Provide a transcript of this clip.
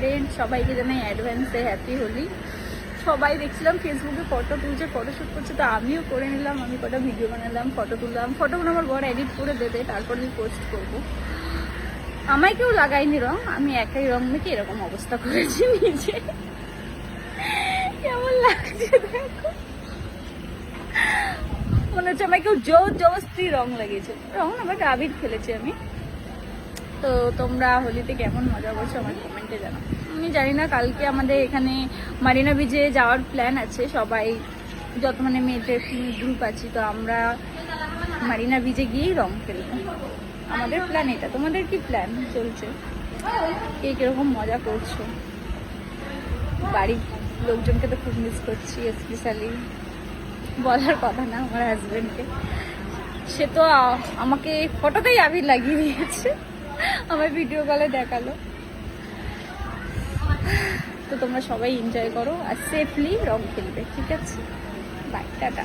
Friend, সবাইকে জানাই অ্যাডভান্সে happy Holi. সবাই দেখছিলাম ফেসবুকে ফটো তুলছে, ফটোশ্যুট করছে, তো আমিও করে নিলাম। আমি কটা ভিডিও বানালাম, ফটো তুললাম। ফটোগুলো আমার বড় এডিট করে দেবে, তারপর আমি পোস্ট করবো। আমায় কেউ লাগাইনি রং, আমি একাই রং মেখে এরকম অবস্থা করেছি নিজে। কেমন লাগছে দেখো, মনে হচ্ছে আমায় কেউ জোর জবরদস্তি রং লাগিয়েছে। রং আমার আবির খেলেছি আমি। তো তোমরা হোলিতে কেমন মজা করছো আমার কমেন্টে জানাও। আমি জানি না, কালকে আমাদের এখানে মারিনা বিচে যাওয়ার প্ল্যান আছে। সবাই যত মানে মেয়েদের গ্রুপ আছি, তো আমরা মারিনা বিচে গিয়েই রং খেলবো। আমাদের প্ল্যান এটা। তোমাদের কি প্ল্যান চলছে? কে কিরকম মজা করছো? বাড়ির লোকজনকে তো খুব মিস করছি, স্পেশালি বলার কথা না আমার হাজবেন্ডকে। সে তো আমাকে ফটোতেই আবির লাগিয়ে দিয়েছে, আমার ভিডিও কলে দেখালো। তো তোমরা সবাই এনজয় করো আর সেফলি রং খেলবে, ঠিক আছে? Bye, tata.